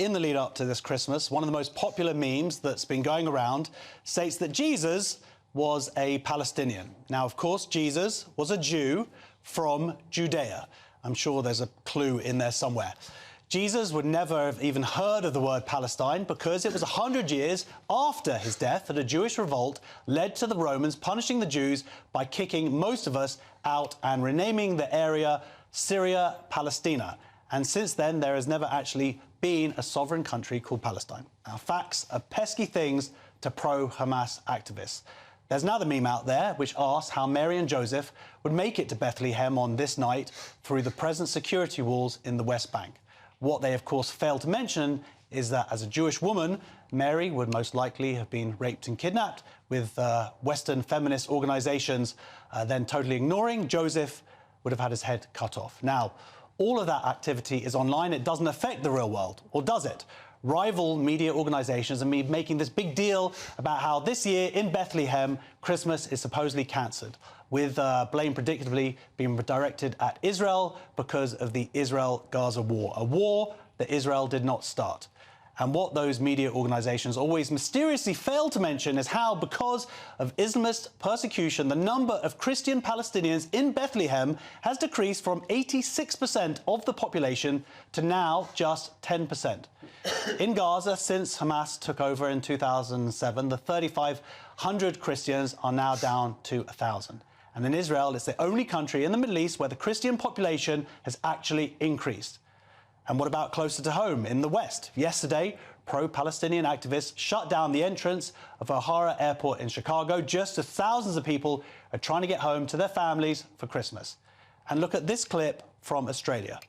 in the lead up to this Christmas, one of the most popular memes that's been going around states that Jesus was a Palestinian. Now, of course, Jesus was a Jew from Judea. I'm sure there's a clue in there somewhere. Jesus would never have even heard of the word Palestine because it was 100 years after his death that a Jewish revolt led to the Romans punishing the Jews by kicking most of us out and renaming the area Syria, Palestina. And since then, there has never actually been a sovereign country called Palestine. Now, facts are pesky things to pro-Hamas activists. There's another meme out there which asks how Mary and Joseph would make it to Bethlehem on this night through the present security walls in the West Bank. What they, of course, fail to mention is that as a Jewish woman, Mary would most likely have been raped and kidnapped, with Western feminist organizations then totally ignoring. Joseph would have had his head cut off. Now, all of that activity is online. It doesn't affect the real world, or does it? Rival media organizations are making this big deal about how this year in Bethlehem, Christmas is supposedly cancelled, with blame predictably being directed at Israel because of the Israel-Gaza war, a war that Israel did not start. And what those media organizations always mysteriously fail to mention is how, because of Islamist persecution, the number of Christian Palestinians in Bethlehem has decreased from 86% of the population to now just 10%. In Gaza, since Hamas took over in 2007, the 3,500 Christians are now down to 1,000. And in Israel, it's the only country in the Middle East where the Christian population has actually increased. And what about closer to home, in the West? Yesterday, pro-Palestinian activists shut down the entrance of O'Hare Airport in Chicago just as thousands of people are trying to get home to their families for Christmas. And look at this clip from Australia.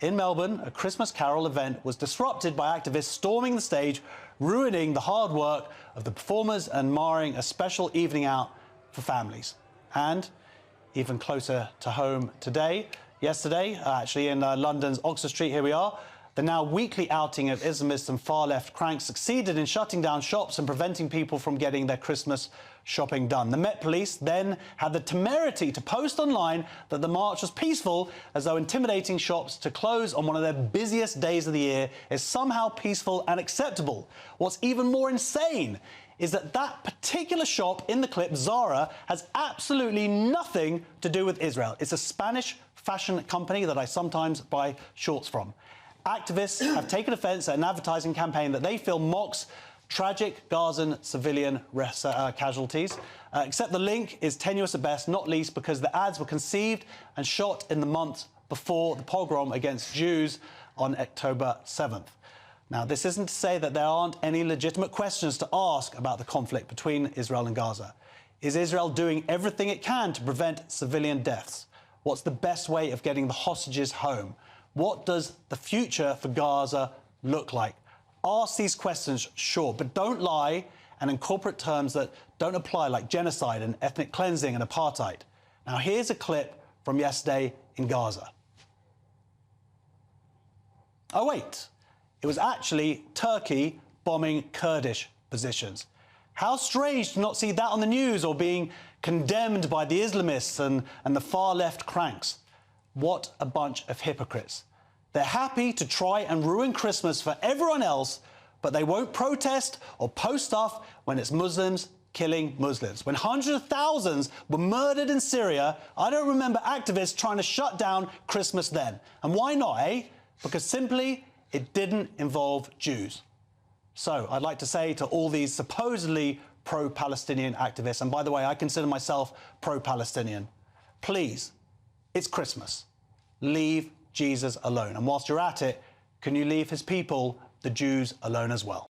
In Melbourne, a Christmas carol event was disrupted by activists storming the stage, ruining the hard work of the performers and marring a special evening out for families. And even closer to home today, yesterday, actually in London's Oxford Street, here we are, the now weekly outing of Islamists and far-left cranks succeeded in shutting down shops and preventing people from getting their Christmas shopping done. The Met Police then had the temerity to post online that the march was peaceful, as though intimidating shops to close on one of their busiest days of the year is somehow peaceful and acceptable. What's even more insane is that that particular shop in the clip, Zara, has absolutely nothing to do with Israel. It's a Spanish fashion company that I sometimes buy shorts from. Activists have taken offence at an advertising campaign that they feel mocks tragic Gazan civilian casualties, except the link is tenuous at best, not least because the ads were conceived and shot in the months before the pogrom against Jews on October 7th. Now, this isn't to say that there aren't any legitimate questions to ask about the conflict between Israel and Gaza. Is Israel doing everything it can to prevent civilian deaths? What's the best way of getting the hostages home? What does the future for Gaza look like? Ask these questions, sure, but don't lie and incorporate terms that don't apply, like genocide and ethnic cleansing and apartheid. Now, here's a clip from yesterday in Gaza. Oh, wait. It was actually Turkey bombing Kurdish positions. How strange to not see that on the news or being condemned by the Islamists and the far-left cranks. What a bunch of hypocrites. They're happy to try and ruin Christmas for everyone else, but they won't protest or post stuff when it's Muslims killing Muslims. When hundreds of thousands were murdered in Syria, I don't remember activists trying to shut down Christmas then. And why not, eh? Because simply it didn't involve Jews. So I'd like to say to all these supposedly pro-Palestinian activists, and by the way, I consider myself pro-Palestinian, please, it's Christmas. Leave Jesus alone. And whilst you're at it, can you leave his people, the Jews, alone as well?